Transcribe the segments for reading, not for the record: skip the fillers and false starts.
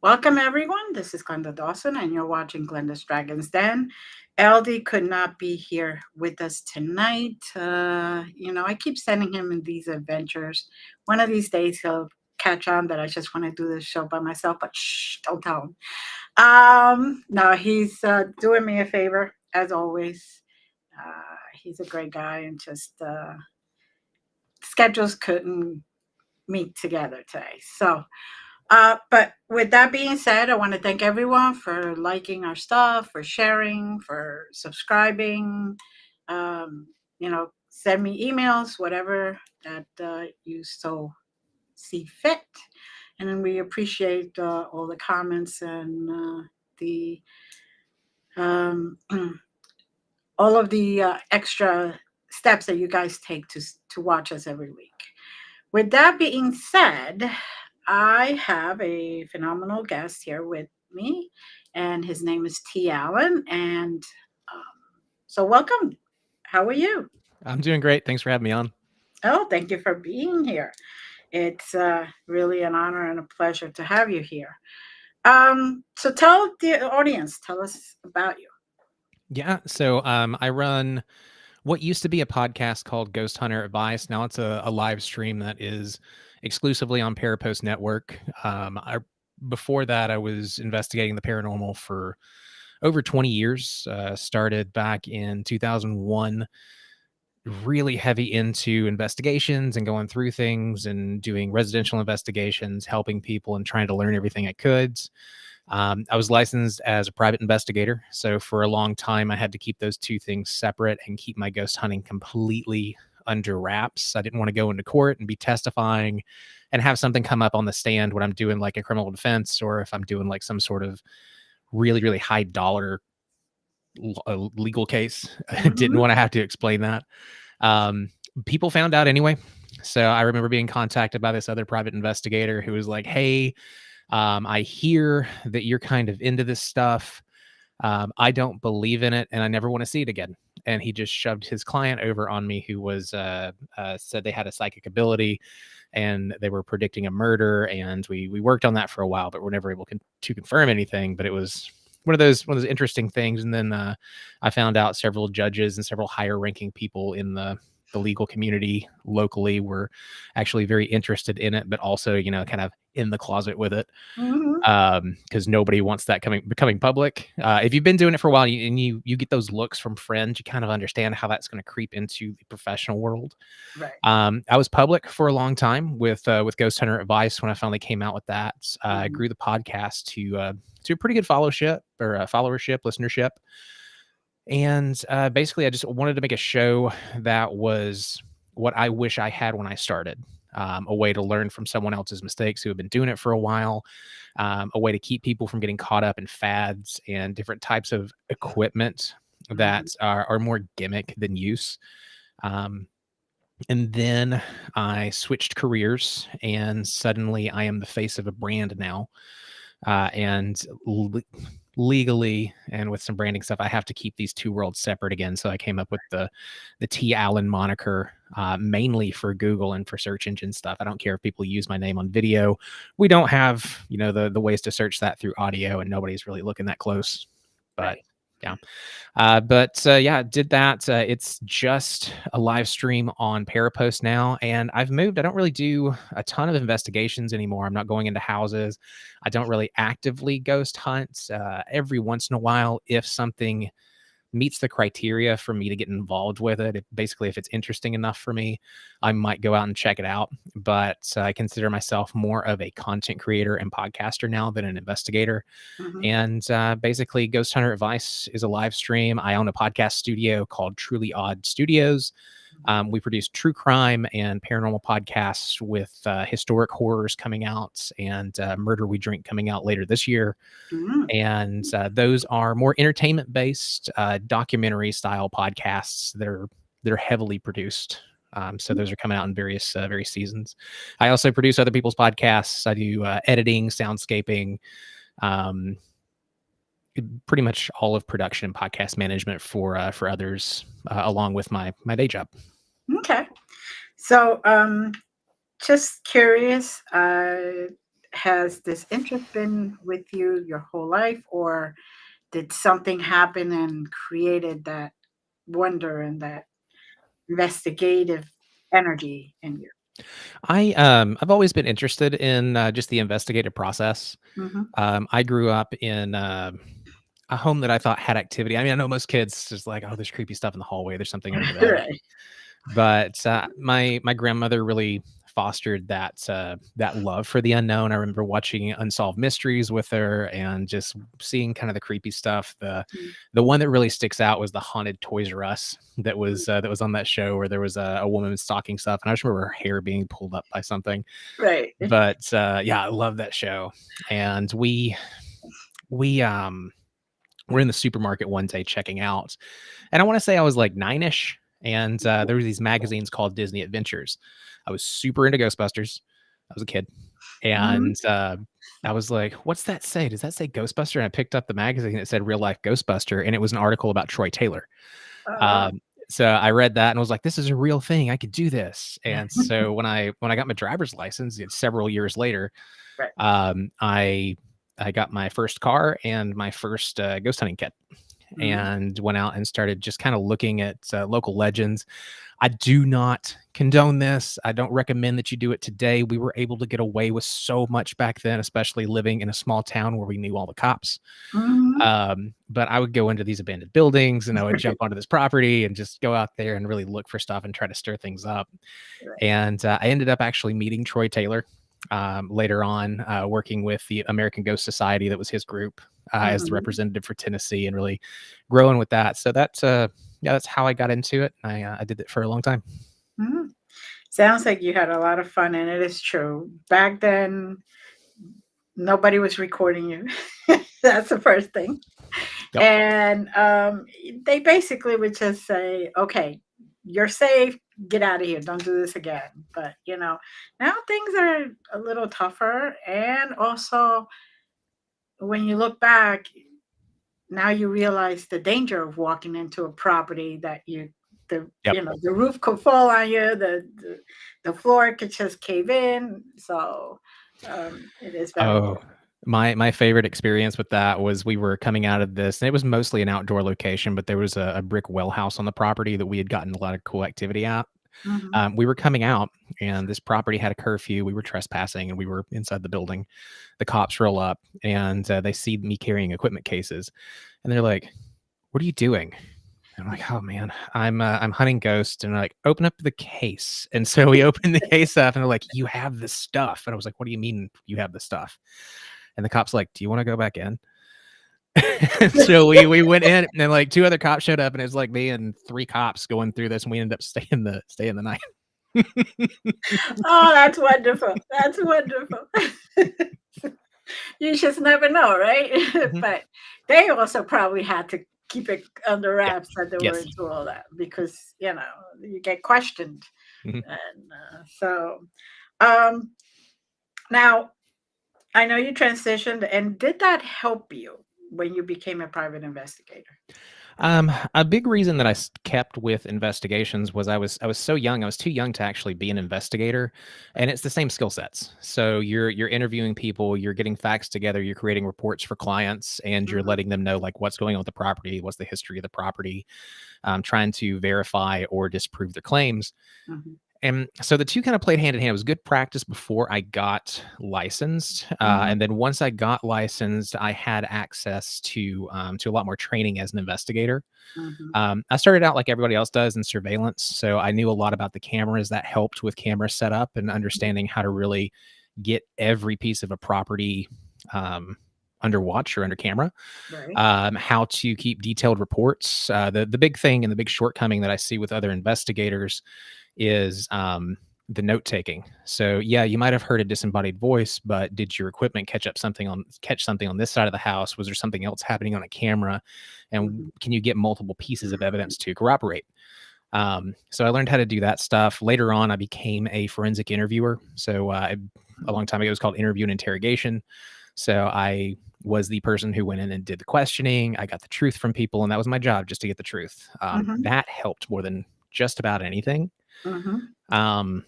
Welcome, everyone. This is Glenda Dawson, and you're watching Glenda's Dragons Den. LD could not be here with us tonight. I keep sending him in these adventures. One of these days, he'll catch on that I just want to do this show by myself, but shh, don't tell him. No, he's doing me a favor, as always. He's a great guy, and just schedules couldn't meet together today. But with that being said, I want to thank everyone for liking our stuff, for sharing, for subscribing. Send me emails, whatever that you so see fit. And then we appreciate all the comments and the um, all of the extra steps that you guys take to watch us every week. With that being said, I have a phenomenal guest here with me, and his name is T. Allen. And so, welcome. How are you? I'm doing great. Thanks for having me on. Oh, thank you for being here. It's really an honor and a pleasure to have you here. So, tell the audience, tell us about you. Yeah. I run what used to be a podcast called Ghost Hunter Advice. Now it's a live stream that is exclusively on Parapost Network. Before that, I was investigating the paranormal for over 20 years. Started back in 2001, really heavy into investigations and going through things and doing residential investigations, helping people and trying to learn everything I could. I was licensed as a private investigator. So for a long time, I had to keep those two things separate and keep my ghost hunting completely under wraps. I didn't want to go into court and be testifying and have something come up on the stand when I'm doing like a criminal defense, or if I'm doing like some sort of really, really high dollar legal case. I didn't Mm-hmm. want to have to explain that. People found out anyway. So I remember being contacted by this other private investigator who was like, hey, I hear that you're kind of into this stuff. I don't believe in it, and I never want to see it again. And he just shoved his client over on me, who was said they had a psychic ability, and they were predicting a murder. And we worked on that for a while, but we're never able to confirm anything. But it was one of those interesting things. And then I found out several judges and several higher ranking people in the legal community locally were actually very interested in it, but also, kind of in the closet with it. Mm-hmm. Because nobody wants that becoming public. If you've been doing it for a while and you get those looks from friends, you kind of understand how that's going to creep into the professional world. Right. I was public for a long time with Ghost Hunter Advice. When I finally came out with that, I Mm-hmm. grew the podcast to a pretty good followership, listenership. And basically, I just wanted to make a show that was what I wish I had when I started. A way to learn from someone else's mistakes who have been doing it for a while, a way to keep people from getting caught up in fads and different types of equipment Mm-hmm. that are more gimmick than use. Um, and then I switched careers, and suddenly I am the face of a brand now. And legally and with some branding stuff, I have to keep these two worlds separate again. So I came up with the T Allen moniker, mainly for Google and for search engine stuff. I don't care if people use my name on video. We don't have, the ways to search that through audio, and nobody's really looking that close. But Right. yeah. Did that. It's just a live stream on Parapost now, and I've moved. I don't really do a ton of investigations anymore. I'm not going into houses. I don't really actively ghost hunt. Every once in a while, if something meets the criteria for me to get involved with it, if it's interesting enough for me, I might go out and check it out. But I consider myself more of a content creator and podcaster now than an investigator. Mm-hmm. And basically, Ghost Hunter Advice is a live stream. I own a podcast studio called Truly Odd Studios. We produce true crime and paranormal podcasts with historic horrors coming out, and Murder We Drink coming out later this year. Mm-hmm. And those are more entertainment based, documentary style podcasts that are heavily produced. So those are coming out in various seasons. I also produce other people's podcasts. I do editing, soundscaping, um, pretty much all of production and podcast management for others, along with my day job. Okay. So, just curious, has this interest been with you your whole life, or did something happen and created that wonder and that investigative energy in you? I've always been interested in just the investigative process. Mhm. I grew up in a home that I thought had activity. I mean, I know most kids just like, oh, there's creepy stuff in the hallway. There's something under the bed. Right. But my grandmother really fostered that love for the unknown. I remember watching Unsolved Mysteries with her and just seeing kind of the creepy stuff. The one that really sticks out was the haunted Toys R Us that was on that show where there was a woman stalking stuff, and I just remember her hair being pulled up by something. Right. But yeah, I love that show. And we were in the supermarket one day checking out, and I want to say I was like 9ish, and there were these magazines called Disney Adventures. I was super into Ghostbusters. I was a kid, Mhm. and I was like, "What's that say? Does that say Ghostbuster?" And I picked up the magazine. It said "Real Life Ghostbuster," and it was an article about Troy Taylor. Uh, Um, so I read that and was like, "This is a real thing. I could do this." And so when I got my driver's license, several years later, right. um, I I got my first car and my first ghost hunting kit, Mhm. and went out and started just kind of looking at local legends. I do not condone this. I don't recommend that you do it today. We were able to get away with so much back then, especially living in a small town where we knew all the cops. Mhm. But I would go into these abandoned buildings and I would jump onto this property and just go out there and really look for stuff and try to stir things up. Right. And I ended up actually meeting Troy Taylor later on, working with the American Ghost Society. That was his group as the Mhm. representative for Tennessee, and really growing with that. So that's yeah, that's how I got into it. I did it for a long time. Mhm. Sounds like you had a lot of fun, and it is true. Back then, nobody was recording you. That's the first thing. Yep. And they basically would just say, okay, you're safe, get out of here, don't do this again. But, now things are a little tougher. And also, when you look back, now you realize the danger of walking into a property that Yep. the roof could fall on you, the floor could just cave in. So it is very Oh, important. my favorite experience with that was we were coming out of this, and it was mostly an outdoor location, but there was a brick well house on the property that we had gotten a lot of cool activity at. Hmm. We were coming out, and this property had a curfew. We were trespassing, and we were inside the building. The cops roll up, and they see me carrying equipment cases, and they're like, "What are you doing?" And I'm like, "Oh man, I'm hunting ghosts." And they're like, "Open up the case." And so we opened the case up, and they're like, "You have the stuff." And I was like, "What do you mean you have the stuff?" And the cop's like, "Do you want to go back in?" And so we went in, and like two other cops showed up, and it was like me and three cops going through this, and we ended up staying the night. Oh, that's wonderful. That's wonderful. You just never know, right? Mhm. But they also probably had to keep it under Yeah. wraps that they were Yes. into all that because, you get questioned. Mhm. And um, now I know you transitioned, and did that help you when you became a private investigator? A big reason that kept with investigations was I was so young. I was too young to actually be an investigator, and it's the same skill sets. So you're interviewing people, you're getting facts together, you're creating reports for clients, and you're Mhm, letting them know like what's going on with the property, what's the history of the property, trying to verify or disprove their claims. mhm, And so the two kind of played hand in hand. It was good practice before I got licensed, mhm, and then once I got licensed, I had access to a lot more training as an investigator. mhm, I started out like everybody else does in surveillance, so I knew a lot about the cameras. That helped with camera setup and understanding how to really get every piece of a property um, under watch or under camera. right. How to keep detailed reports. The big thing and the big shortcoming that I see with other investigators is the note taking. So yeah, you might have heard a disembodied voice, but did your equipment catch something on this side of the house? Was there something else happening on a camera? And Mhm, can you get multiple pieces of evidence to corroborate? So I learned how to do that stuff. Later on, I became a forensic interviewer. So a long time ago, it was called interview and interrogation. So I was the person who went in and did the questioning. I got the truth from people, and that was my job, just to get the truth. mhm, That helped more than just about anything. mhm, Um,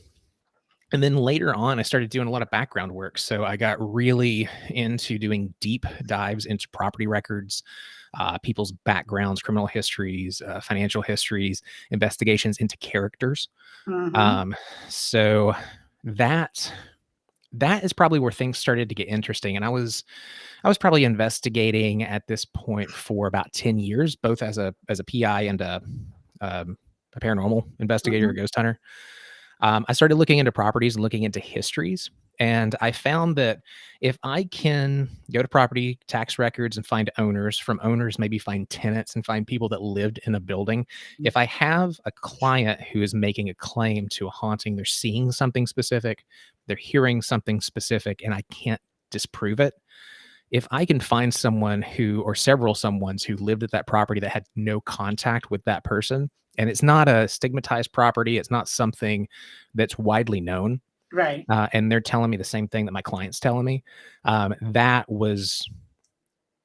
And then later on, I started doing a lot of background work. So I got really into doing deep dives into property records, people's backgrounds, criminal histories, financial histories, investigations into characters. Mm-hmm. Um, so that that is probably where things started to get interesting. And I was probably investigating at this point for about 10 years, both as a PI and a paranormal investigator, a Mm-hmm. ghost hunter. I started looking into properties and looking into histories. And I found that if I can go to property tax records and find owners, from owners, maybe find tenants and find people that lived in a building, if I have a client who is making a claim to a haunting, they're seeing something specific, they're hearing something specific, and I can't disprove it. If I can find someone who, or several someones who lived at that property that had no contact with that person, and it's not a stigmatized property, it's not something that's widely known, Right. and they're telling me the same thing that my client's telling me, that was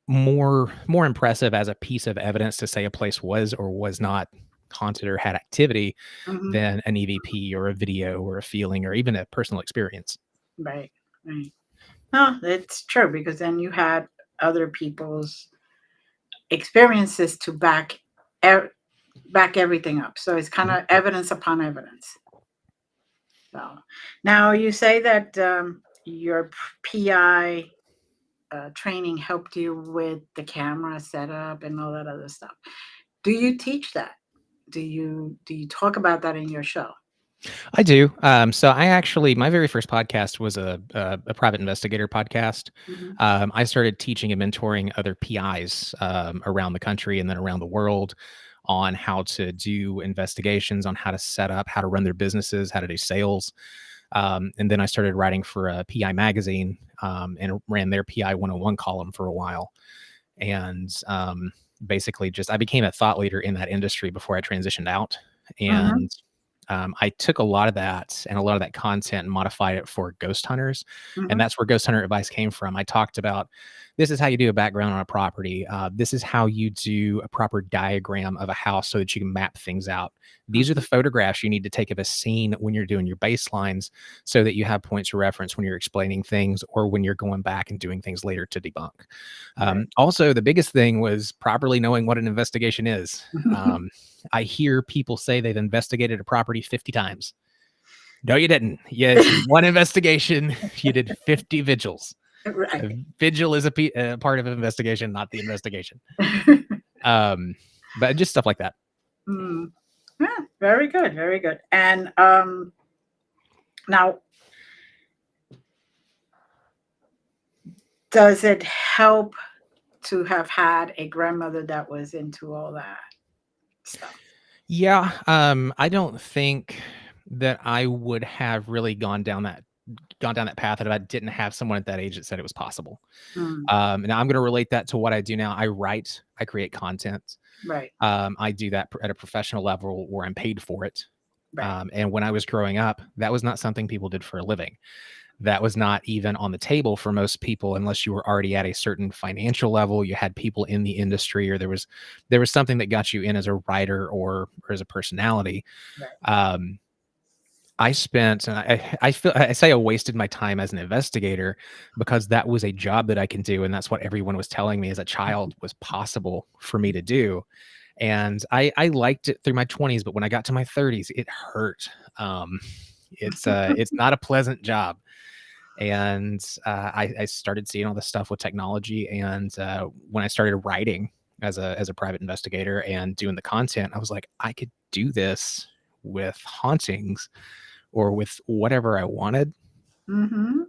more impressive as a piece of evidence to say a place was or was not haunted or had activity Mm-hmm. than an EVP or a video or a feeling or even a personal experience. Right. Right. No, it's true because then you had other people's experiences to e- back everything up. So it's kind Mhm. of evidence upon evidence. So now you say that your PI training helped you with the camera setup and all that other stuff. Do you teach that? Do you talk about that in your show? I do. So I actually, my very first podcast was a private investigator podcast. Hmm. I started teaching and mentoring other PIs around the country and then around the world on how to do investigations, on how to set up, how to run their businesses, how to do sales. And then I started writing for a PI magazine and ran their PI 101 column for a while. And basically, just I became a thought leader in that industry before I transitioned out. Hmm. And I took a lot of that and a lot of that content and modified it for ghost hunters. And Hmm. that's where ghost hunter advice came from. I talked about this is how you do a background on a property. This is how you do a proper diagram of a house so that you can map things out. These are the Hmm. photographs you need to take of a scene when you're doing your baselines so that you have points of reference when you're explaining things or when you're going back and doing things later to debunk. Right. Also, the biggest thing was properly knowing what an investigation is. Um, I hear people say they've investigated a property 50 times. No, you didn't. Yes, one investigation. You did 50 vigils. A Right. vigil is a part of an investigation, not the investigation. Um, but just stuff like that. Mm. Yeah, very good, very good. And now, does it help to have had a grandmother that was into all that stuff? Yeah, I don't think that I would have really gone down that path if I didn't have someone at that age that said it was possible. Mm. Now I'm going to relate that to what I do now. I write, I create content. Right, I do that at a professional level where I'm paid for it. right, And when I was growing up, that was not something people did for a living. That was not even on the table for most people unless you were already at a certain financial level. You had people in the industry, or there was something that got you in as a writer or as a personality. right. Um, I spent, and I feel I say I wasted my time as an investigator because that was a job that I can do, and that's what everyone was telling me as a child was possible for me to do. And I liked it through my 20s, but when I got to my 30s, it hurt. Um, it's not a pleasant job. And I started seeing all this stuff with technology, and when I started writing as a private investigator and doing the content, I was like, I could do this with hauntings or with whatever I wanted. Mm-hmm.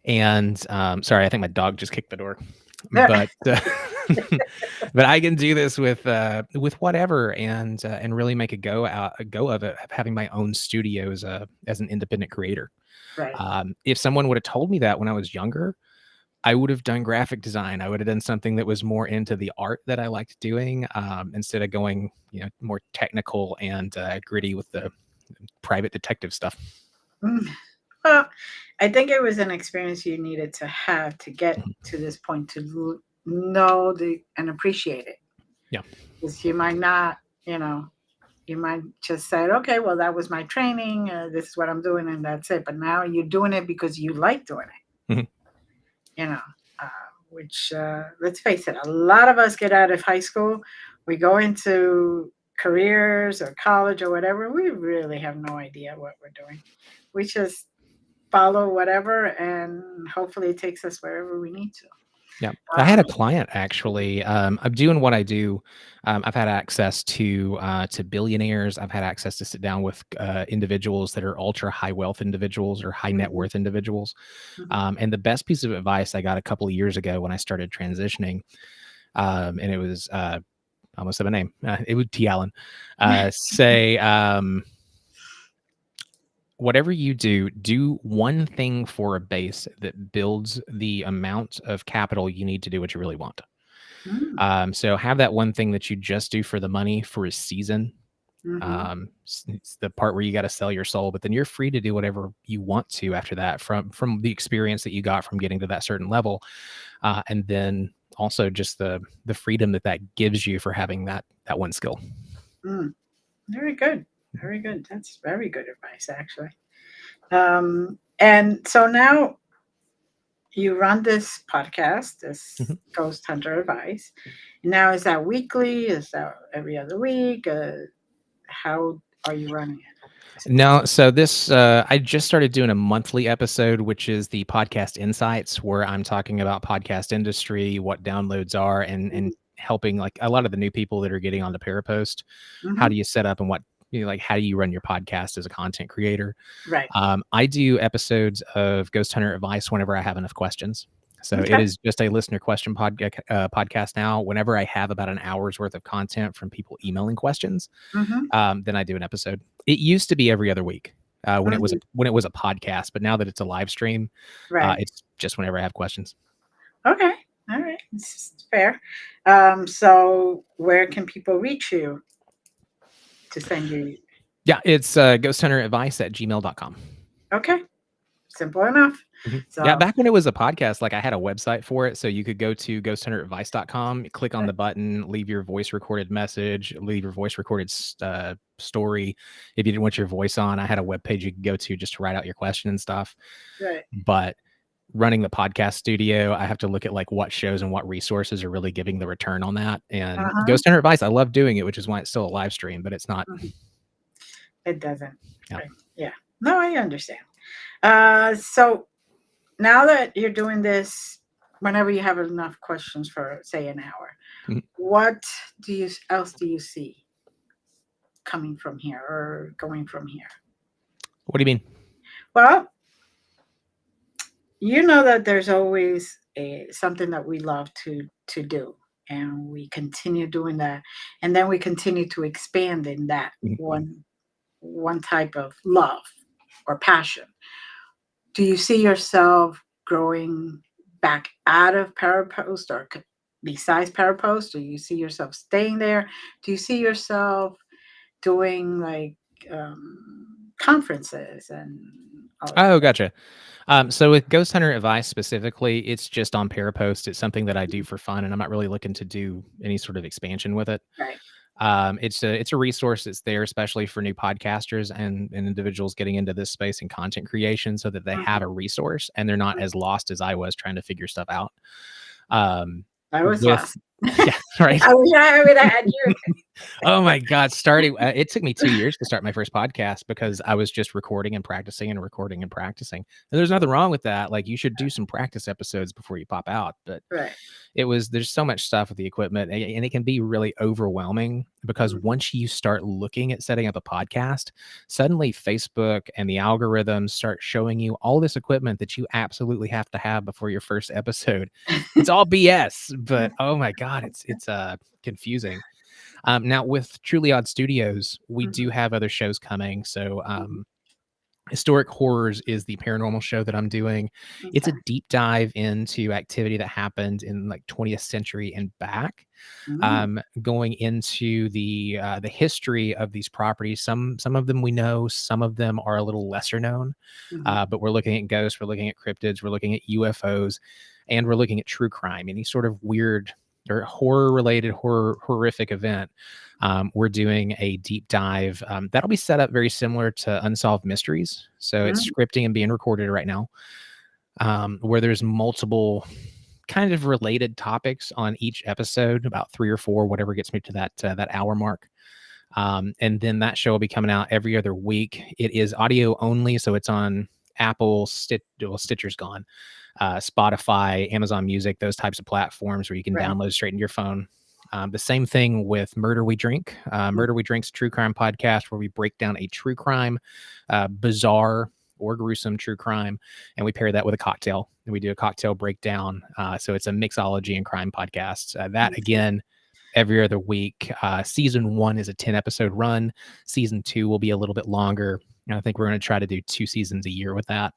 And sorry, I think my dog just kicked the door, but but I can do this with whatever and really make a go of it, of having my own studio as an independent creator. Right. If someone would have told me that when I was younger, I would have done graphic design. I would have done something that was more into the art that I liked doing, instead of going, more technical and gritty with the private detective stuff. Mm. Well, I think it was an experience you needed to have to get Mhm. to this point to know and appreciate it. Yeah. Because you might not, you know, You might just say, okay, well, that was my training. This is what I'm doing, and that's it. But now you're doing it because you like doing it, Mhm. you know, uh, which, let's face it, a lot of us get out of high school, we go into careers or college or whatever. We really have no idea what we're doing. We just follow whatever, and hopefully it takes us wherever we need to. Yeah. I had a Um, client actually. I'm doing what I do. I've had access to billionaires. I've had access to sit down with individuals that are ultra high wealth individuals or high net mhm, worth individuals. mhm, And the best piece of advice I got a couple of years ago when I started transitioning, and it was I almost said my name. It was T. Allen. Say whatever you do, do one thing for a base that builds the amount of capital you need to do what you really want. mm, So have that one thing that you just do for the money for a season. mhm, It's the part where you got to sell your soul, but then you're free to do whatever you want to after that from the experience that you got from getting to that certain level, and then also just the freedom that that gives you for having that one skill. mm. Very good. Very good. That's very good advice, actually. And so now you run this podcast, this Mhm. Ghost Hunter Advice. Now, is that weekly? Is that every other week? How are you running it? No, so this I just started doing a monthly episode, which is the podcast insights, where I'm talking about podcast industry, what downloads are, and helping like a lot of the new people that are getting onto Parapost. How Mm-hmm. do you set up and what like how do you run your podcast as a content creator? Right. I do episodes of Ghost Hunter Advice whenever I have enough questions. So it Okay. is just a listener question podcast now. Whenever I have about an hour's worth of content from people emailing questions, Mm-hmm. then I do an episode. It used to be every other week Mm-hmm. when it was a podcast, but now that it's a live stream, Right. it's just whenever I have questions. Okay. All right. This is fair. So where can people reach you to send you? Yeah, it's ghosthunteradvice@gmail.com. Okay. Simple enough. Yeah, So, back when it was a podcast, like I had a website for it. So you could go to ghosthunteradvice.com, click on the button, leave your voice recorded message, leave your voice recorded story. If you didn't want your voice on, I had a web page you could go to just to write out your question and stuff. right. But running the podcast studio, I have to look at like what shows and what resources are really giving the return on that. And Uh-huh. Ghost Hunter Advice, I love doing it, which is why it's still a live stream, but it's not. Mhm. It doesn't. Yeah. Right. Yeah. No, I understand. So now that you're doing this, whenever you have enough questions for, say, an hour, Mhm. what else do you see coming from here or going from here? What do you mean? Well, you know that there's always something that we love to do, and we continue doing that, and then we continue to expand in that Mhm. one type of love or passion. Do you see yourself growing back out of Parapost or besides Parapost? Do you see yourself staying there? Do you see yourself doing like conferences and all of that? Oh, gotcha. So with Ghost Hunter Advice specifically, it's just on Parapost. It's something that I do for fun, and I'm not really looking to do any sort of expansion with it. Right. It's a resource that's there, especially for new podcasters and individuals getting into this space and content creation, so that they have Mhm, a resource and they're not mhm. as lost as I was trying to figure stuff out. Um, I was with lost. yeah, right. I wish I would have had you. Oh my god, starting it took me 2 years to start my first podcast because I was just recording and practicing and recording and practicing. And there's nothing wrong with that. Like you should do some practice episodes before you pop out, but Right. there's so much stuff with the equipment and it can be really overwhelming because Mhm. once you start looking at setting up a podcast, suddenly Facebook and the algorithms start showing you all this equipment that you absolutely have to have before your first episode. It's all BS, but oh my god, it's confusing. Now with Truly Odd Studios, we do Mhm, have other shows coming. So mhm. Historic Horrors is the paranormal show that I'm doing. It's a Okay. deep dive into activity that happened in like 20th century and back, Mm, going into the history of these properties. Some of them we know, some of them are a little lesser known, mhm. but we're looking at ghosts, we're looking at cryptids, we're looking at UFOs, and we're looking at true crime, any sort of weird or horror-related, horrific event, we're doing a deep dive. That'll be set up very similar to Unsolved Mysteries. So it's Mm, scripting and being recorded right now, where there's multiple kind of related topics on each episode, about 3 or 4, whatever gets me to that hour mark. And then that show will be coming out every other week. It is audio only, so it's on Apple, Stitcher's gone, Spotify, Amazon Music, those types of platforms where you can right. download straight into your phone. The same thing with Murder We Drink. Mm, Murder We Drink's a true crime podcast where we break down a true crime, bizarre or gruesome true crime, and we pair that with a cocktail. And we do a cocktail breakdown. So it's a mixology and crime podcast. That okay. again, every other week. Season 1 is a 10-episode run. Season 2 will be a little bit longer. And I think we're going to try to do 2 seasons a year with that.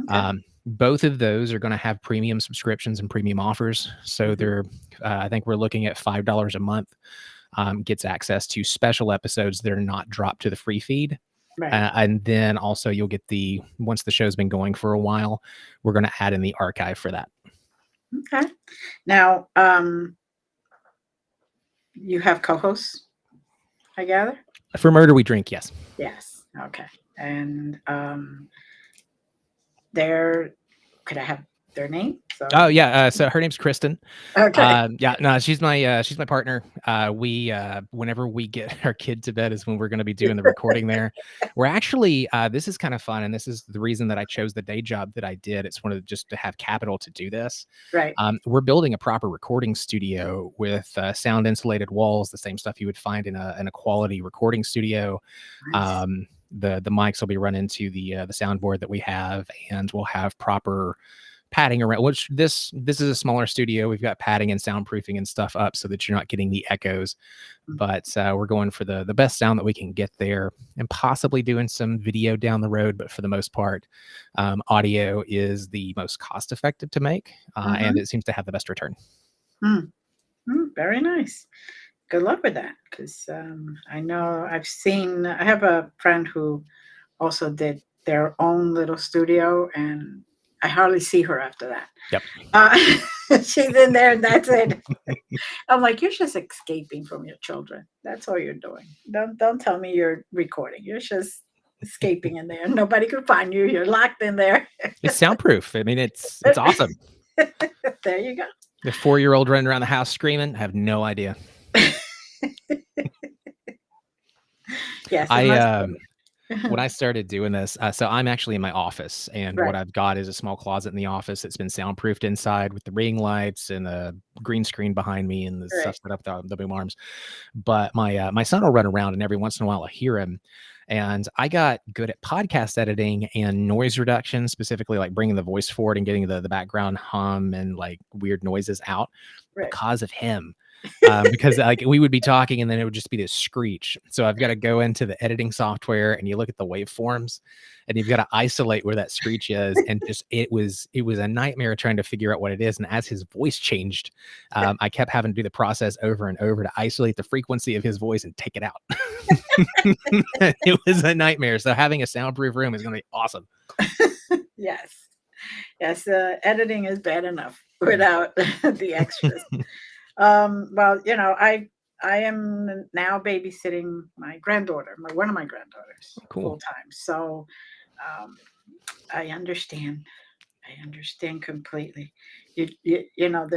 Okay. Both of those are going to have premium subscriptions and premium offers. So Mhm. they're, I think we're looking at $5 a month. Gets access to special episodes that are not dropped to the free feed. Right. And then also you'll get once the show's been going for a while, we're going to add in the archive for that. Okay. Now, you have co-hosts, I gather? For Murder We Drink, yes. Yes. Okay. And their could I have their name? So Oh yeah, so her name's Kristen. okay. Yeah, no, she's my partner. We whenever we get our kid to bed is when we're going to be doing the recording there. We're actually this is kind of fun, and this is the reason that I chose the day job that I did. It's one of just to have capital to do this. Right. We're building a proper recording studio with sound insulated walls, the same stuff you would find in a quality recording studio. Nice. The mics will be run into the soundboard that we have, and we'll have proper padding around, which this is a smaller studio. We've got padding and soundproofing and stuff up so that you're not getting the echoes. Mm. But we're going for the best sound that we can get there, and possibly doing some video down the road. But for the most part, audio is the most cost effective to make, and Mhm. it seems to have the best return. Mm. Mm, very nice. Good luck with that, because I know I have a friend who also did their own little studio, and I hardly see her after that. Yep. She's in there, and that's it. I'm like, you're just escaping from your children. That's all you're doing. Don't tell me you're recording. You're just escaping in there. Nobody can find you. You're locked in there. It's soundproof. I mean, it's awesome. There you go. The 4-year-old running around the house screaming, I have no idea. Yes, it must I be. when I started doing this, so I'm actually in my office, and what Right, I've got is a small closet in the office that's been soundproofed inside with the ring lights and the green screen behind me and the right, stuff set up the boom arms. But my son will run around, and every once in a while I hear him. And I got good at podcast editing and noise reduction, specifically like bringing the voice forward and getting the background hum and like weird noises out right. because of him. Because like we would be talking and then it would just be this screech. So I've got to go into the editing software and you look at the waveforms and you've got to isolate where that screech is. And just it was a nightmare trying to figure out what it is. And as his voice changed, I kept having to do the process over and over to isolate the frequency of his voice and take it out. It was a nightmare. So having a soundproof room is going to be awesome. Yes. Yes, editing is bad enough without the extras. Well, I am now babysitting my granddaughter, one of my granddaughters, Cool. full time. So um, I understand. I understand completely. You know,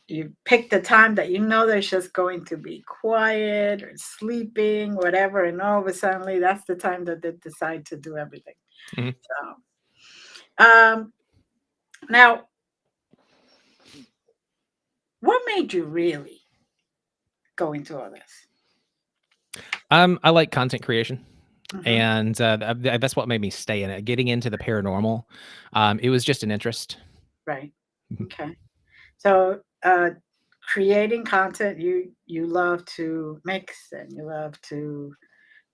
you pick the time that you know there's just going to be quiet or sleeping, whatever, and all of a sudden that's the time that they decide to do everything. Mhm. So now, what made you really go into all this? I like content creation. Hmm. And that's what made me stay in it. Getting into the paranormal, it was just an interest. Right. Mhm. Okay. So, creating content, you love to mix and you love to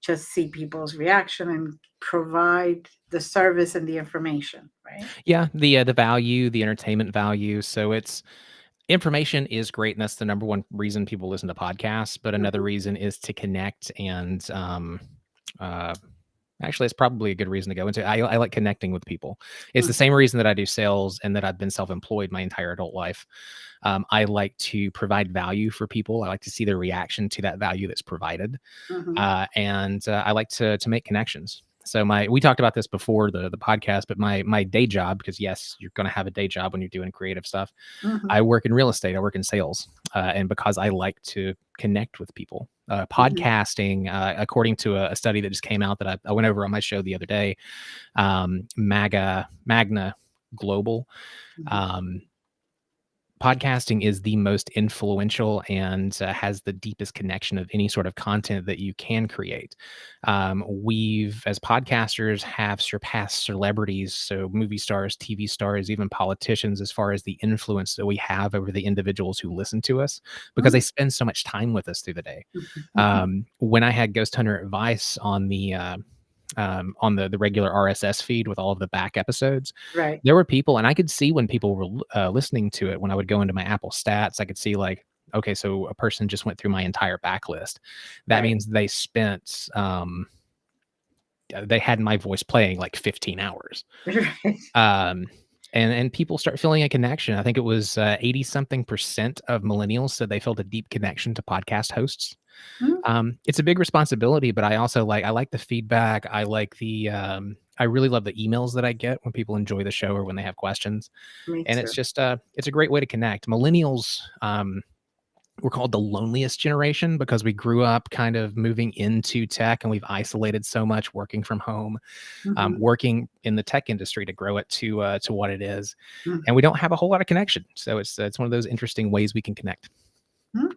just see people's reaction and provide the service and the information, right? Yeah, the value, the entertainment value. So it's information is great, and that's the number one reason people listen to podcasts. But another Mhm. reason is to connect and uh, Actually, it's probably a good reason to go into. I like connecting with people. It's the Mm, same reason that I do sales and that I've been self-employed my entire adult life. I like to provide value for people. I like to see their reaction to that value that's provided, mhm, and I like to make connections. So we talked about this before the podcast, but my day job, because yes, you're going to have a day job when you're doing creative stuff. mhm, I work in real estate. I work in sales, and because I like to connect with people, mhm, podcasting, according to a study that just came out that I went over on my show the other day, Magna Global. mhm, Um, Podcasting is the most influential and has the deepest connection of any sort of content that you can create. We've, as podcasters, have surpassed celebrities, so movie stars, TV stars, even politicians, as far as the influence that we have over the individuals who listen to us, because they mm, spend so much time with us through the day. mhm. When I had Ghost Hunter Advice on the regular RSS feed with all of the back episodes, Right, there were people, and I could see when people were listening to it. When I would go into my Apple stats, I could see like, okay, so a person just went through my entire backlist. That right. means they had my voice playing like 15 hours. Right. Um, and people start feeling a connection. I think it was 80 something percent of millennials said they felt a deep connection to podcast hosts. Mm, It's a big responsibility, but I like the feedback. I really love the emails that I get when people enjoy the show or when they have questions. me And it's too. just it's a great way to connect. Millennials were called the loneliest generation because we grew up kind of moving into tech and we've isolated so much working from home, Mhm, working in the tech industry to grow it to what it is. And we mhm, don't have a whole lot of connection. So it's one of those interesting ways we can connect. mm.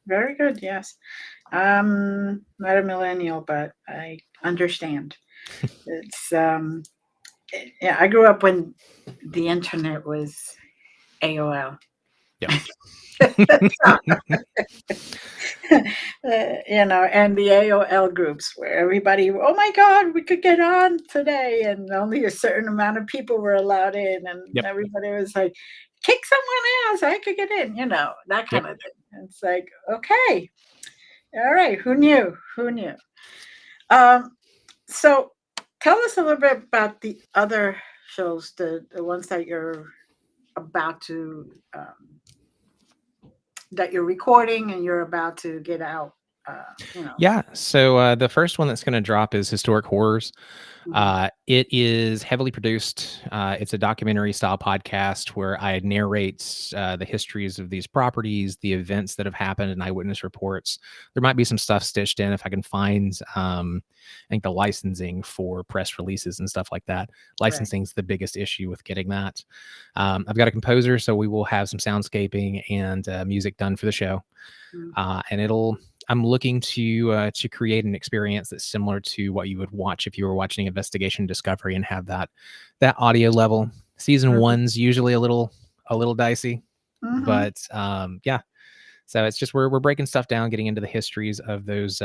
Very good, yes. Not a millennial, but I understand. It's, yeah, I grew up when the internet was AOL. Yep. And the AOL groups where everybody, oh my God, we could get on today, and only a certain amount of people were allowed in, and Yep. everybody was like, kick someone else, I could get in, that Yep. kind of thing. And it's like, okay, all right, who knew? Who knew? Um, so tell us a little bit about the other shows, the ones that you're about to that you're recording and you're about to get out. Uh, you know. Yeah. So the first one that's going to drop is Historic Horrors. Mhm, It is heavily produced. It's a documentary style podcast where I narrate the histories of these properties, the events that have happened, and eyewitness reports. There might be some stuff stitched in if I can find, I think, the licensing for press releases and stuff like that. right. Licensing is the biggest issue with getting that. I've got a composer, so we will have some soundscaping and music done for the show. Mm, And I'm looking to create an experience that's similar to what you would watch if you were watching Investigation Discovery and have that audio level. Season mhm, one's usually a little dicey, mhm, but yeah. So it's just we're breaking stuff down, getting into the histories of those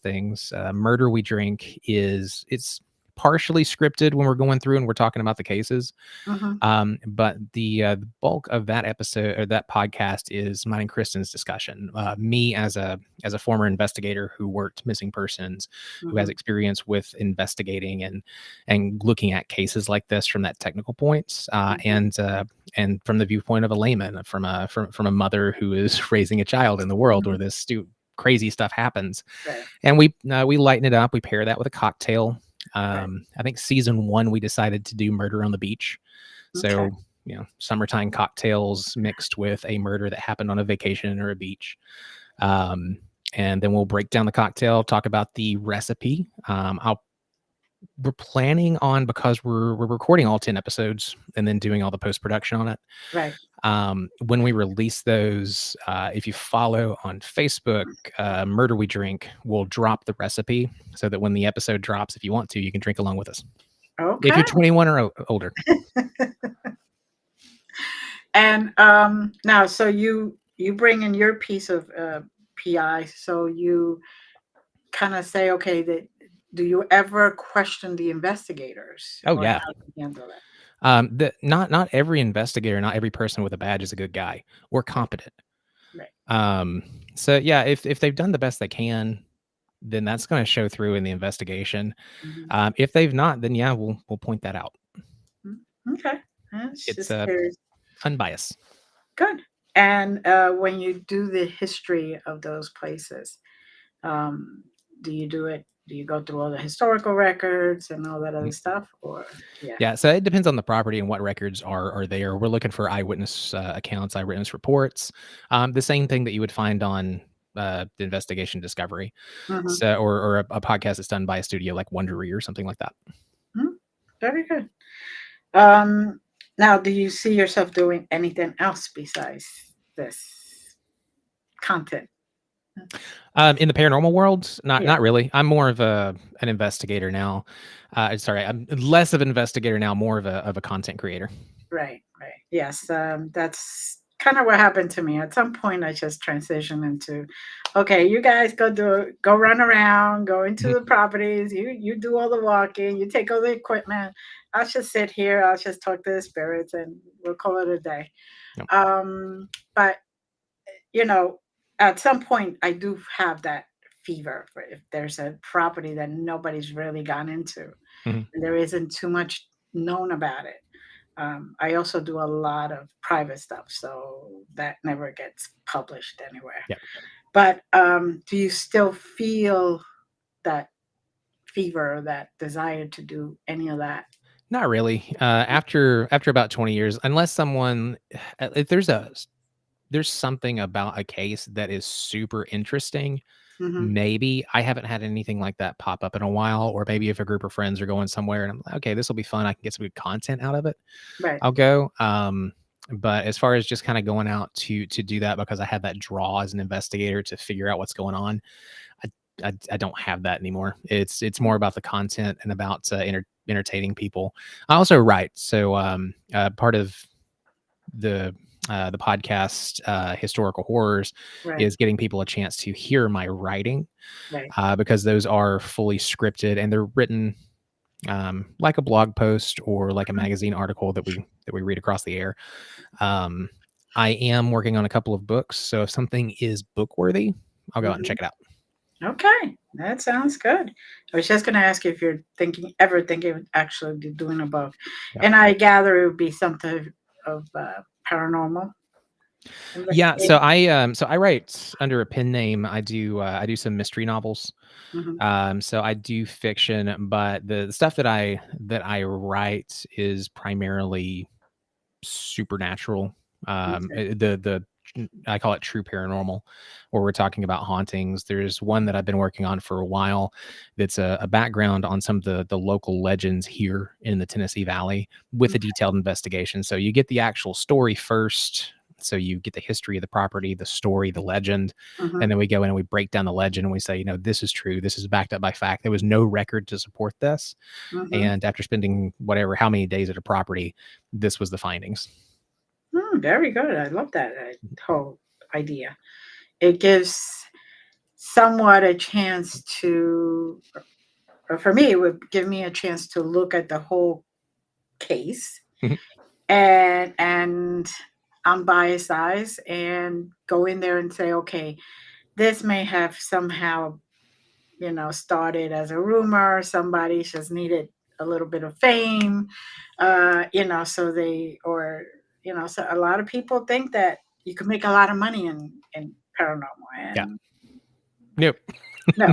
things. Murder We Drink it's partially scripted when we're going through and we're talking about the cases. mhm, But the bulk of that episode or that podcast is mine and Kristen's discussion. Me as a former investigator who worked missing persons, who has mhm, experience with investigating and looking at cases like this from that technical points, mhm, and from the viewpoint of a layman, from a mother who is raising a child in the world where mhm, this crazy stuff happens. right. And we lighten it up. We pair that with a cocktail. Right. I think season one we decided to do Murder on the Beach, Okay. so, summertime cocktails mixed with a murder that happened on a vacation or a beach. Um, and then we'll break down the cocktail, talk about the recipe. We're planning on, because we're recording all 10 episodes and then doing all the post production on it. Right. When we release those, if you follow on Facebook, Murder We Drink will drop the recipe so that when the episode drops, if you want to, you can drink along with us. If Okay. you're 21 or older. And now, so you bring in your piece of PI, so you kind of say, okay, that do you ever question the investigators, Oh or yeah. how do you handle that? Not every investigator, not every person with a badge is a good guy or Right. competent. Right. Um, so yeah, if they've done the best they can, then that's going to show through in the investigation. Mhm. If they've not, then yeah, we'll point that out. Mm, okay. I was It's just curious. unbiased. Good. And when you do the history of those places, um, do you do it? Do you go through all the historical records and all that other Mhm. stuff, or yeah? Yeah, so it depends on the property and what records are there. We're looking for eyewitness accounts, eyewitness reports, the same thing that you would find on the investigation discovery, Hmm. so or a podcast that's done by a studio like Wondery or something like that. Very good. Um, Now, do you see yourself doing anything else besides this content? In the paranormal world, Yeah. not really. I'm more of an investigator now. Sorry, I'm less of an investigator now, more of a content creator. Right, right. Yes, that's kind of what happened to me. At some point, I just transitioned into, okay, you guys go run around, go into Mhm. the properties. You do all the walking, you take all the equipment. I'll just sit here. I'll just talk to the spirits, and we'll call it a day. Yep. But you know, at some point, I do have that fever for if there's a property that nobody's really gone into, Mhm. and there isn't too much known about it. I also do a lot of private stuff, so that never gets published anywhere. Yep. But do you still feel that fever, that desire to do any of that? Not really. After about 20 years, unless someone, if there's something about a case that is super interesting. Hmm. Maybe I haven't had anything like that pop up in a while, or maybe if a group of friends are going somewhere and I'm like, okay, this will be fun. I can get some good content out of it. Right. I'll go. But as far as just kind of going out to do that because I had that draw as an investigator to figure out what's going on, I don't have that anymore. It's more about the content and about entertaining people. I also write, so part of the podcast historical horrors Right. is getting people a chance to hear my writing Right. because those are fully scripted and they're written like a blog post or like a Mhm. magazine article that we read across the air. um, I am working on a couple of books, so if something is book worthy, I'll go out and Mhm. check it out. Okay, that sounds good. I was just going to ask you if you're ever thinking of actually doing a book, Yeah. and I gather it would be something of paranormal Yeah, so investigation. I write under a pen name. I do some mystery novels. Hmm. So I do fiction, but the stuff that I write is primarily supernatural. Okay. The I call it true paranormal, where we're talking about hauntings. There's one that I've been working on for a while that's a background on some of the local legends here in the Tennessee Valley with a detailed investigation. So you get the actual story first. So you get the history of the property, the story, the legend, and Hmm. then we go in and we break down the legend and we say, this is true. This is backed up by fact. There was no record to support this. Hmm. And after spending whatever, how many days at a property, this was the findings. Very good. I love that whole idea. It gives somewhat a chance to, or for me, it would give me a chance to look at the whole case Mhm. and unbiased eyes and go in there and say, okay, this may have somehow, started as a rumor. Somebody just needed a little bit of fame, so so a lot of people think that you can make a lot of money in paranormal, Yeah. and Nope. no,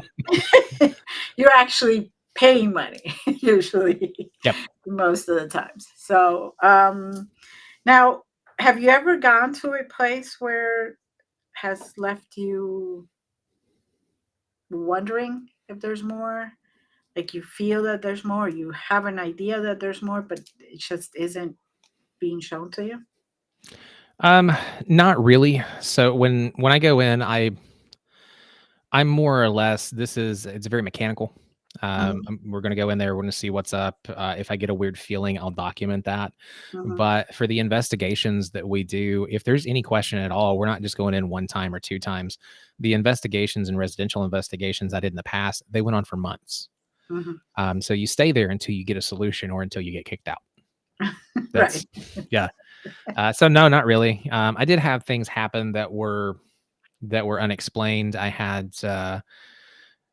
you're actually paying money usually Yep. most of the times. So, now, have you ever gone to a place where has left you wondering if there's more? Like you feel that there's more, you have an idea that there's more, but it just isn't being shown to you? Um, Not really. So when I go in, I'm more or less it's very mechanical. Mhm, We're gonna go in there, we're gonna see what's up. If I get a weird feeling, I'll document that. mhm, But for the investigations that we do, if there's any question at all, we're not just going in one time or two times. The investigations and residential investigations I did in the past, they went on for months. mhm. So you stay there until you get a solution or until you get kicked out. Right. That's yeah. So no, not really. I did have things happen that were unexplained. I had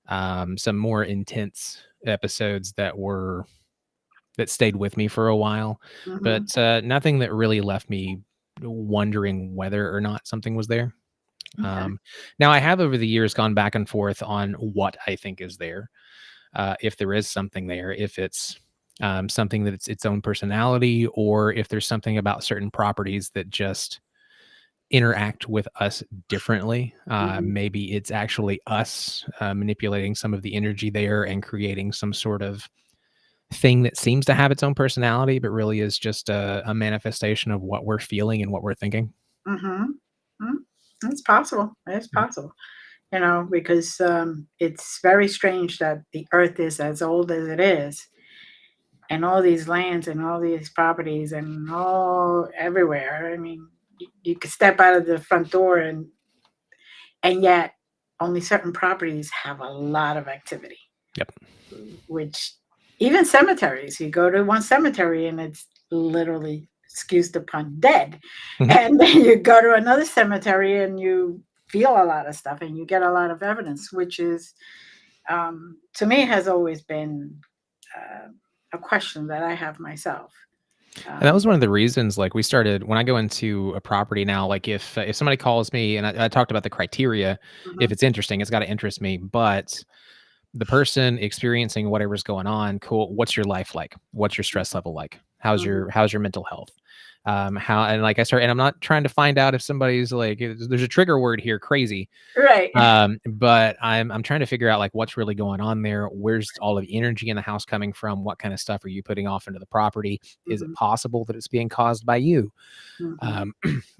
some more intense episodes that stayed with me for a while, but Mhm. nothing that really left me wondering whether or not something was there. Okay. Now I have over the years gone back and forth on what I think is there, if there is something there, if it's something that it's its own personality, or if there's something about certain properties that just interact with us differently. Mhm. Maybe it's actually us manipulating some of the energy there and creating some sort of thing that seems to have its own personality, but really is just a manifestation of what we're feeling and what we're thinking. Mhm. Mm. It's possible. It's possible. Because it's very strange that the earth is as old as it is, and all these lands and all these properties and all everywhere. I mean, you could step out of the front door and yet only certain properties have a lot of activity, Yep. which even cemeteries, you go to one cemetery and it's literally, excuse the pun, dead. Mhm. And then you go to another cemetery and you feel a lot of stuff and you get a lot of evidence, which is, to me, has always been uh, a question that I have myself. And that was Um, one of the reasons, like, we started when I go into a property now, like, if somebody calls me and I talked about the criteria, if mhm, it's interesting, it's got to interest me. But the person experiencing whatever's going on, cool. What's your life like? What's your stress level like? mhm, How's your mental health? How and like I start, and I'm not trying to find out if somebody's like, there's a trigger word here, crazy. right. But I'm trying to figure out like what's really going on there. Where's all of the energy in the house coming from? What kind of stuff are you putting off into the property? Is it Mhm, possible that it's being caused by you? mhm, Um,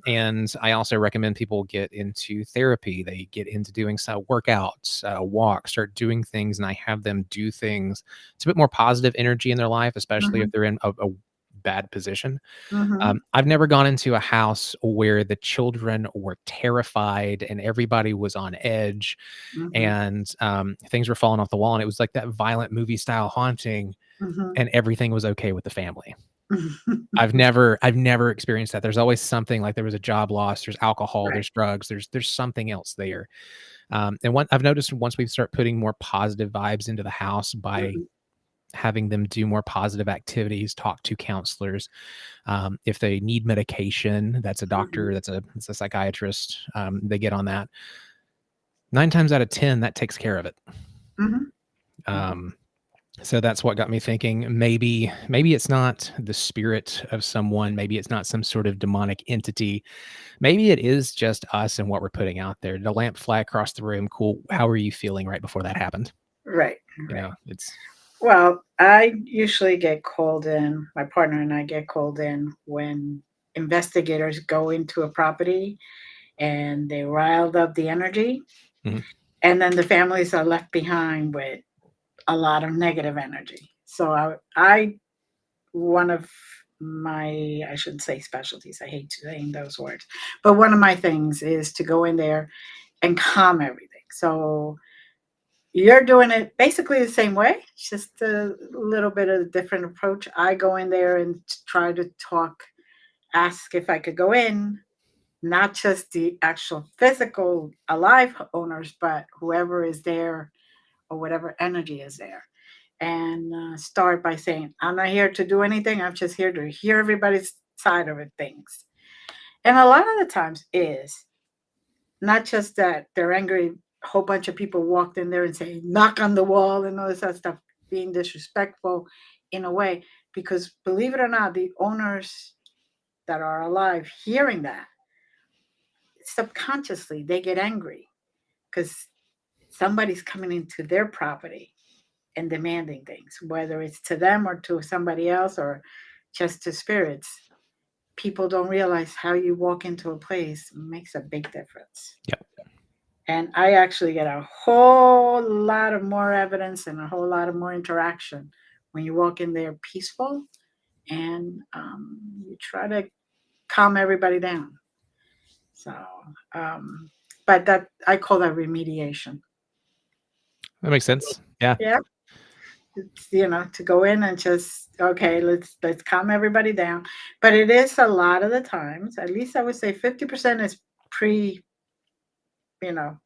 and I also recommend people get into therapy. They get into doing some workouts, walk, start doing things, and I have them do things. It's a bit more positive energy in their life, especially if mhm, they're in a bad position. mhm, I've never gone into a house where the children were terrified and everybody was on edge mhm, and things were falling off the wall. And it was like that violent movie style haunting, mhm. and everything was okay with the family. Mhm. I've never experienced that. There's always something like there was a job loss, there's alcohol, Right. there's drugs, there's something else there. And what I've noticed once we start putting more positive vibes into the house by Mhm, having them do more positive activities, talk to counselors. If they need medication, that's a mhm, doctor, that's a psychiatrist. They get on that. 9 times out of 10, that takes care of it. mhm, mhm. Um, so that's what got me thinking. Maybe it's not the spirit of someone. Maybe it's not some sort of demonic entity. Maybe it is just us and what we're putting out there. The lamp fly across the room. Cool. How are you feeling right before that happened? Right, You right. know, it's Well, I usually get called in, my partner and I get called in when investigators go into a property and they riled up the energy, mhm. and then the families are left behind with a lot of negative energy. So I one of my, I shouldn't say specialties, I hate saying those words, but one of my things is to go in there and calm everything. So you're doing it basically the same way, just a little bit of a different approach. I go in there and try to talk, ask if I could go in, not just the actual physical alive owners, but whoever is there or whatever energy is there. And start by saying, I'm not here to do anything. I'm just here to hear everybody's side of it, things. And a lot of the times is not just that they're angry, a whole bunch of people walked in there and say, knock on the wall and all this other stuff, being disrespectful in a way. Because believe it or not, the owners that are alive hearing that, subconsciously they get angry because somebody's coming into their property and demanding things, whether it's to them or to somebody else or just to spirits. People don't realize how you walk into a place makes a big difference. Yep. And I actually get a whole lot of more evidence and a whole lot of more interaction when you walk in there peaceful and you try to calm everybody down. So, um, but that I call that remediation. That makes sense. Yeah. Yeah, it's, to go in and just, okay, let's calm everybody down. But it is a lot of the times, at least I would say 50% is pre, you know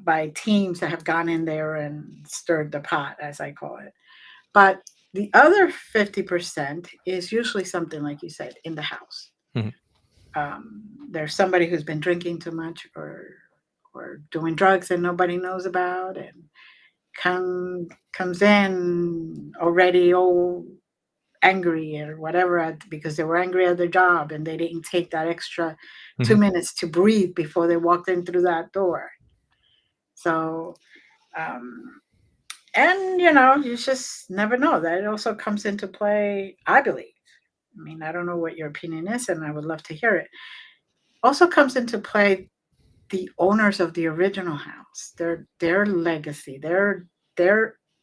by teams that have gone in there and stirred the pot, as I call it. But the other 50% is usually something like you said in the house. Mhm. There's somebody who's been drinking too much or doing drugs and nobody knows about, and comes in already angry or whatever because they were angry at their job and they didn't take that extra two Mhm. minutes to breathe before they walked in through that door. So, um, and you just never know. That also comes into play, I believe. I mean, I don't know what your opinion is, and I would love to hear it. Also comes into play the owners of the original house, their legacy, their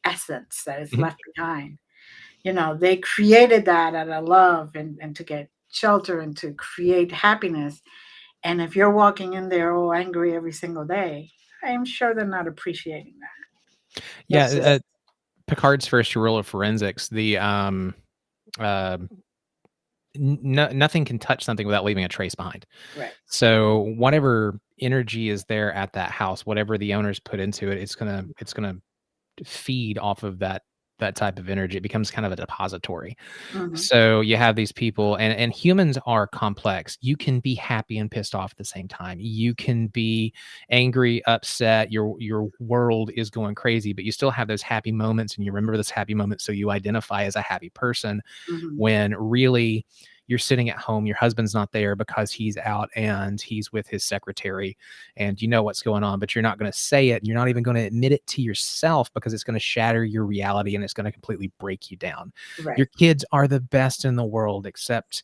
essence that is Mhm. left behind. They created that out of love and to get shelter and to create happiness. And if you're walking in there all angry every single day, I'm sure they're not appreciating that. Yeah, That's just Picard's first rule of forensics, uh, nothing can touch something without leaving a trace behind. right. So whatever energy is there at that house, whatever the owners put into it, it's gonna feed off of that type of energy. It becomes kind of a depository. Hmm. So you have these people, and humans are complex. You can be happy and pissed off at the same time. You can be angry, upset. Your world is going crazy, but you still have those happy moments, and you remember those happy moments, so you identify as a happy person. Hmm. When really you're sitting at home, your husband's not there because he's out and he's with his secretary, and you know what's going on, but you're not going to say it. You're not even going to admit it to yourself because it's going to shatter your reality and it's going to completely break you down. Your Right. kids are the best in the world, except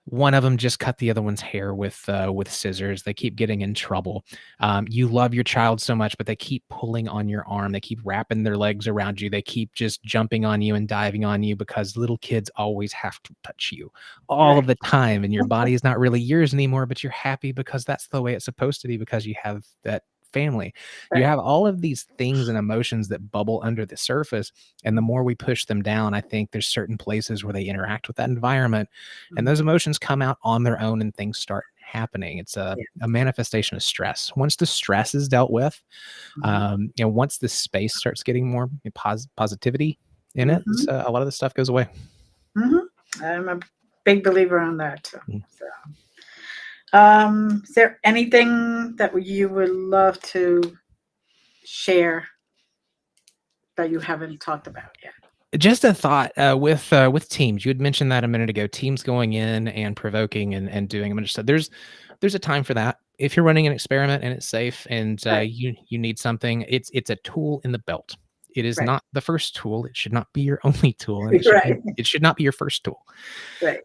one of them just cut the other one's hair with scissors. They keep getting in trouble. You love your child so much, but they keep pulling on your arm. They keep wrapping their legs around you. They keep just jumping on you and diving on you because little kids always have to touch you all of Right. the time. And your body is not really yours anymore, but you're happy because that's the way it's supposed to be because you have that family. You Right. have all of these things and emotions that bubble under the surface. And the more we push them down, I think there's certain places where they interact with that environment and those Hmm. emotions come out on their own and things start happening. It's Yeah. a manifestation of stress. Once the stress is dealt with, Hmm. once the space starts getting more positivity in it, Hmm. a lot of the stuff goes away. Hmm. I'm a big believer on that too. Mm. So, is there anything that you would love to share that you haven't talked about yet? Just a thought with teams. You had mentioned that a minute ago. Teams going in and provoking and doing a bunch of stuff. There's a time for that. If you're running an experiment and it's safe and Right. you need something, it's a tool in the belt. It is Right. not the first tool. It should not be your only tool, and Right. it should not be your first tool. Right.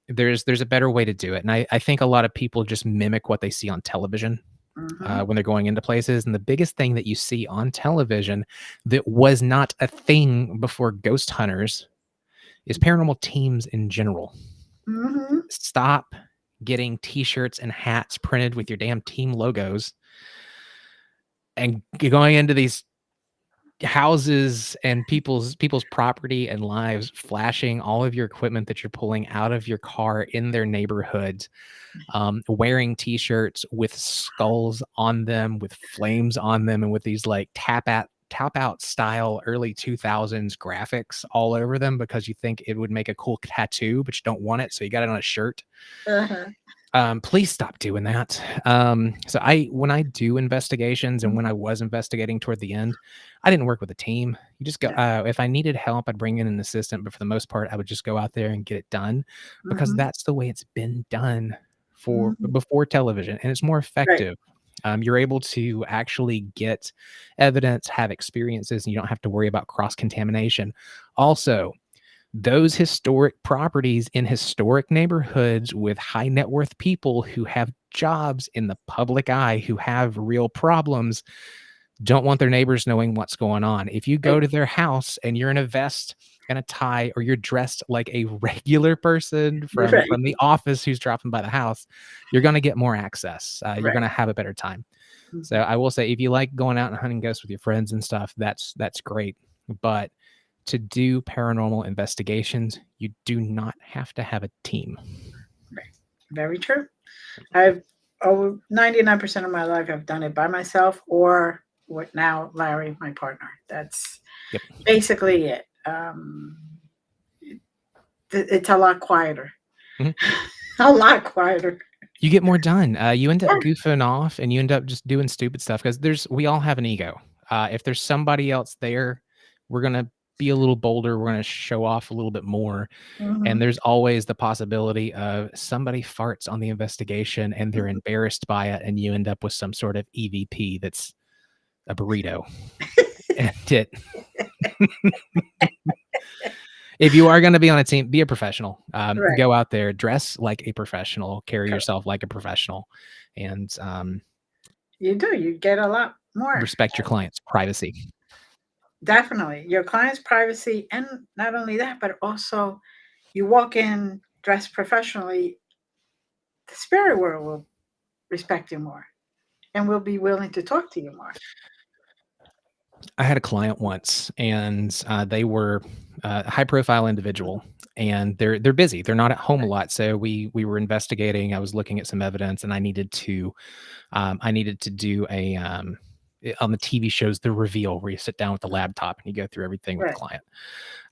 There's a better way to do it, and I think a lot of people just mimic what they see on television Hmm. when they're going into places. And the biggest thing that you see on television that was not a thing before Ghost Hunters is paranormal teams in general. Hmm. Stop getting t-shirts and hats printed with your damn team logos and going into these houses and people's property and lives, flashing all of your equipment that you're pulling out of your car in their neighborhoods, wearing t-shirts with skulls on them, with flames on them, and with these like tap out style early 2000s graphics all over them because you think it would make a cool tattoo, but you don't want it, so you got it on a shirt. Uh-huh. Please stop doing that. So when I do investigations and when I was investigating toward the end, I didn't work with a team. You just go, Yeah. if I needed help, I'd bring in an assistant, but for the most part, I would just go out there and get it done because Hmm. that's the way it's been done for Hmm. before television, and it's more Right. effective. You're able to actually get evidence, have experiences, and you don't have to worry about cross contamination. Also, those historic properties in historic neighborhoods with high net worth people who have jobs in the public eye, who have real problems, don't want their neighbors knowing what's going on. If you go Right. to their house and you're in a vest and a tie, or you're dressed like a regular person Right. from the office who's dropping by the house, you're going to get more access. You're going Right. to have a better time. So Hmm. I will say, if you like going out and hunting ghosts with your friends and stuff, that's great. But to do paranormal investigations, you do not have to have a team. Right. Very true. I've Oh, 99% of my life I've done it by myself or with now Larry, my partner. That's Yep. basically it. It's a lot quieter. Mhm. A lot quieter. You get more done. You end up goofing off and you end up just doing stupid stuff because we all have an ego. If there's somebody else there, we're gonna be a little bolder. We're gonna show off a little bit more. And Mhm. there's always the possibility of somebody farts on the investigation and they're embarrassed by it, and you end up with some sort of EVP that's a burrito. And it if you are gonna be on a team, be a professional. Right. Go out there, dress like a professional, carry Co yourself like a professional, and, You do, you get a lot more. respect your client's privacy. Definitely. Your client's privacy, and not only that, but also you walk in dressed professionally, the spirit world will respect you more and will be willing to talk to you more. I had a client once, and they were a high profile individual, and they're busy. They're not at home a lot, so we were investigating. I was looking at some evidence, and I needed to do on the TV shows, the reveal where you sit down with the laptop and you go through everything with the Right.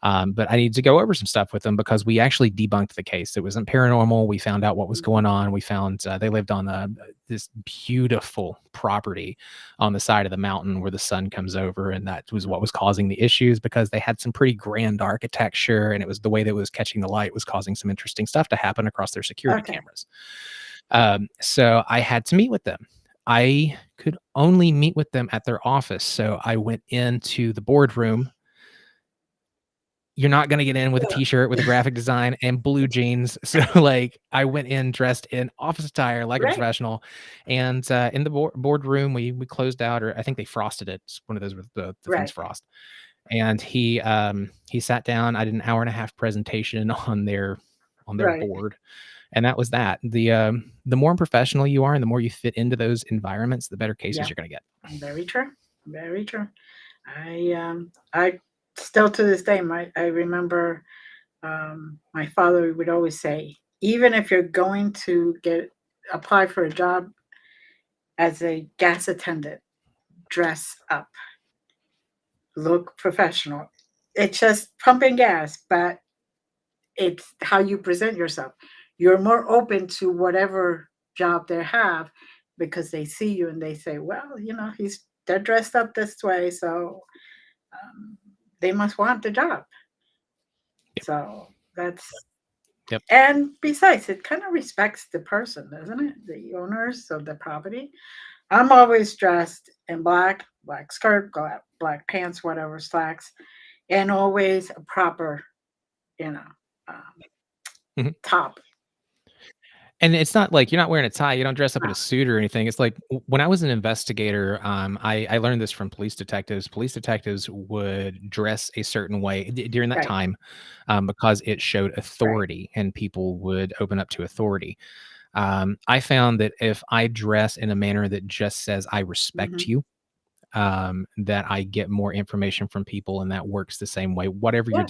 client. But I needed to go over some stuff with them because we actually debunked the case. It wasn't paranormal. We found out what was Mhm. going on. We found they lived on this beautiful property on the side of the mountain where the sun comes over, and that was what was causing the issues because they had some pretty grand architecture, and it was the way that it was catching the light was causing some interesting stuff to happen across their security Okay. cameras. So I had to meet with them. I could only meet with them at their office. So I went into the boardroom. You're not gonna get in with a t-shirt with a graphic design and blue jeans. So, like, I went in dressed in office attire like a Right. professional, and, in the boardroom, we closed out, or I think they frosted it. It's one of those with the things Right. frost. And he sat down. I did an hour and a half presentation on their Right. board, and that was that. The more professional you are and the more you fit into those environments, the better cases Yeah. you're gonna get. Very true. Very true. I still to this day, I remember my father would always say, even if you're going to apply for a job as a gas attendant, dress up, look professional. It's just pumping gas, but it's how you present yourself. You're more open to whatever job they have because they see you and they say, well, they're dressed up this way, so um, they must want the job. Yep. So that's Yep. and besides, it kind of respects the person, doesn't it? The owners of the property. I'm always dressed in black, black skirt, black pants, whatever, slacks, and always a proper, you know, um, Mhm. top. And it's not like you're not wearing a tie, you don't dress up in No. a suit or anything. It's like when I was an investigator, I learned this from police detectives. Police detectives would dress a certain way during that Right, time, because it showed right. authority and people would open up to authority. I found that if I dress in a manner that just says, I respect Hmm. you, that I get more information from people, and that works the same way. Yeah. Whatever you're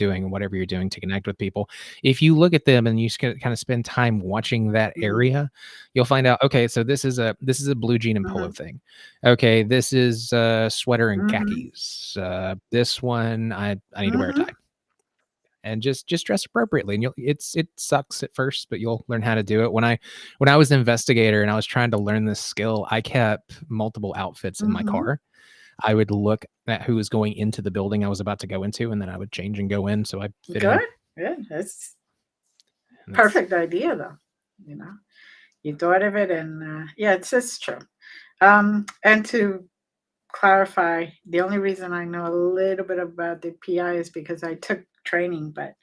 doing to connect with people, if you look at them and you kind of spend time watching that Hmm. area, you'll find out. Okay, so this is a blue jean and polo Hmm. thing. Okay, this is sweater and Hmm. khakis. This one I need to wear a Hmm. tie. And just dress appropriately, and it sucks at first, but you'll learn how to do it. When I was an investigator and I was trying to learn this skill, I kept multiple outfits in my Hmm. car. I would look at who was going into the building I was about to go into, and then I would change and go in so I fit in. Good. Good. That's And that's perfect idea, though. You know, you thought of it, and yeah, it's true. And to clarify, the only reason I know a little bit about the PI is because I took training, but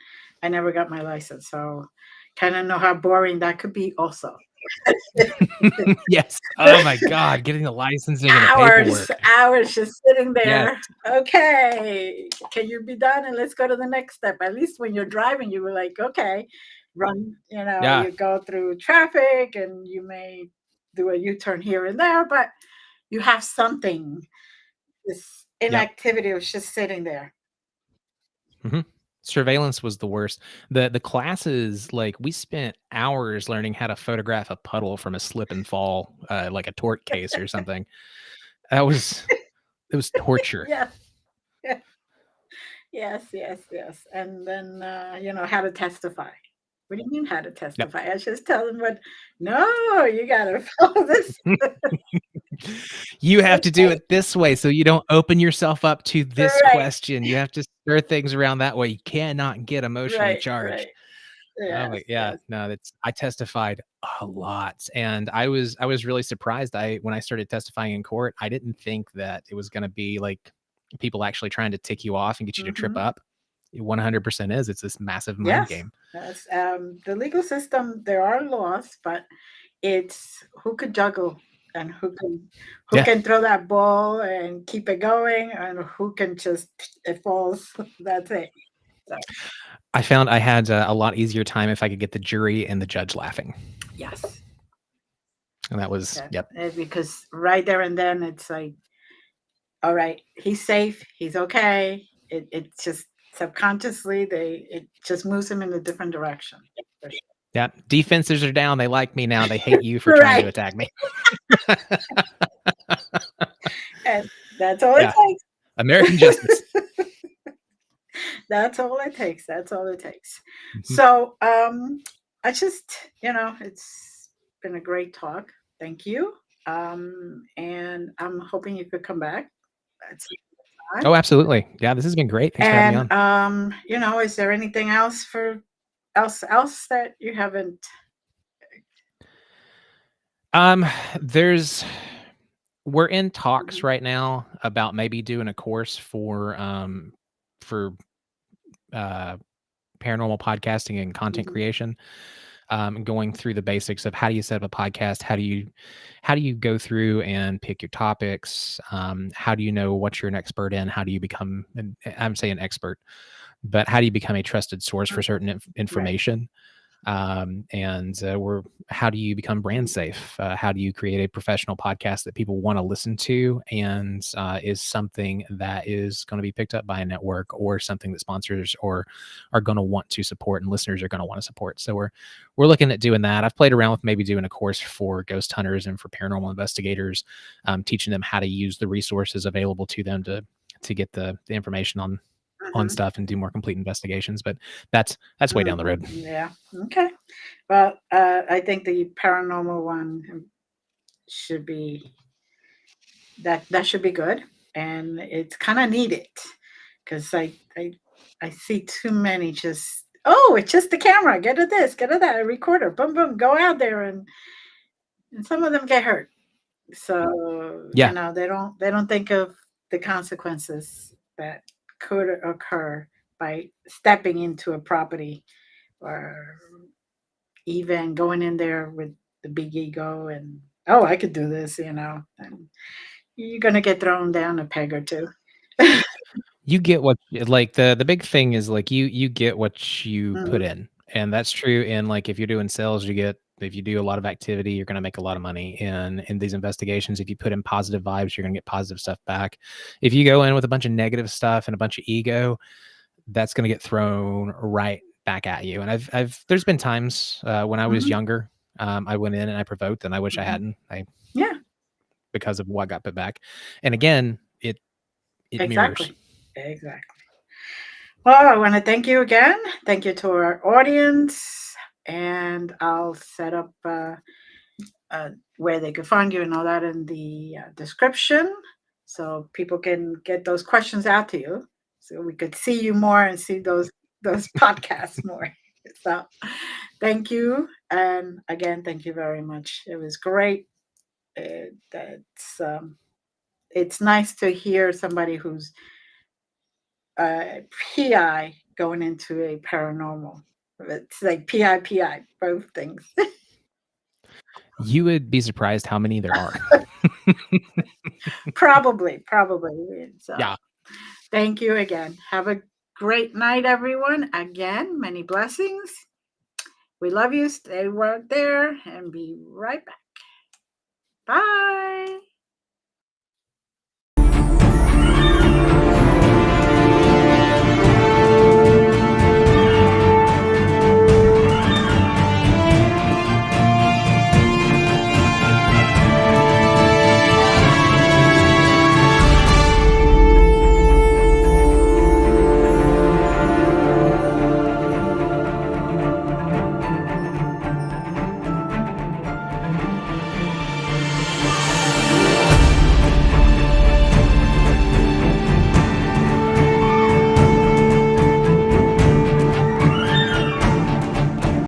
I never got my license. So kind of know how boring that could be also. yes. Oh my god, getting the licensing and the Hours, paperwork. hours just sitting Yes. there. Okay, can you be done? And let's go to the next step. At least when you're driving, you were like, okay, run, Yeah. you go through traffic and you may do a U-turn here and there, but you have something. This Yep. inactivity was just sitting there. Mhm. Surveillance was the worst. The classes, like, we spent hours learning how to photograph a puddle from a slip and fall, like a torque case or something. That was it was torture. Yes. Yes, yes, yes. And then, how to testify. What do you mean how to Yep. testify? I just tell them, but no, you got to follow this. You have to do Okay. it this way so you don't open yourself up to this Right, question. You have to stir things around that way. You cannot get emotionally right, charged. right. Oh Yes, my yeah, yes. no, that's I testified a lot, and I was really surprised. When I started testifying in court, I didn't think that it was gonna be like people actually trying to tick you off and get you to trip Hmm. up. It 100% is. It's this massive mind Yes, game. that's the legal system. There are laws, but it's who could juggle and who Yeah, can throw that ball and keep it going, and who can just it falls. That's it. So I found I had a lot easier time if I could get the jury and the judge laughing, yes, and that was that, yep. because right there and then it's like, all right, he's safe, he's okay. It just subconsciously it just moves him in a different direction. For sure. Yep, defenses are down. They like me now. They hate you for trying to Right, attack me. and that's all it Yeah, American justice. takes. That's all it takes. That's all it takes. Mhm. So, I just, it's been a great talk. Thank you. And I'm hoping you could come back at some time. Oh, absolutely. Yeah, this has been great. Thanks for having me And on. is there anything else else that you haven't? Um, there's we're in talks Mhm, right now about maybe doing a course for uh paranormal podcasting and content mhm, creation. Going through the basics of how do you set up a podcast, how do you go through and pick your topics, how do you know what you're an expert in, how do you become I'm saying expert, but how do you become a trusted source for mhm. certain Right. information, and we're how do you become brand Mhm, safe, how do you create a professional podcast that people want to listen to and is something that is going to be picked up by a network or something that sponsors or are going to want to support and listeners are going to want to support. So we're looking at doing that. I've played around with maybe doing a course for ghost hunters and for paranormal investigators, teaching them how to use the resources available to them to get the information on mhm, stuff and do more complete investigations, but that's way down the road. mhm. Yeah. Okay. Well, I think the paranormal one should be that should be good, and it's kind of needed because I see too many just, oh, it's just the camera, get a this, get a that, a recorder, boom boom, go out there, and some of them get hurt. So Yeah. they don't think of the consequences that could occur by stepping into a property, or even going in there with the big ego and, oh, I could do this, and you're gonna get thrown down a peg or two. You get what like, the big thing is, like, you get what you put Mhm, in, and that's true in, like, if you're doing sales, if you do a lot of activity, you're gonna make a lot of money. In these investigations, if you put in positive vibes, you're gonna get positive stuff back. If you go in with a bunch of negative stuff and a bunch of ego, that's gonna get thrown right back at you, and I've there's been times, when I was mhm, younger, I went in and I provoked, and I wish I mhm. hadn't, I Yeah, because of what got put back, and again, it mirrors. exactly, exactly. Well, I wanna thank you again. Thank you to our audience, and I'll set up, where they could find you and all that in the, description, so people can get those questions out to you, so we could see you more and see those podcasts more. So, thank you, and again, thank you very much. It was great. That's it's nice to hear somebody who's PI going into a paranormal. It's like PI, both things. You would be surprised how many there are. Probably. So, Yeah. thank you again. Have a great night, everyone. Again, many blessings. We love you. Stay right there and be right back. Bye.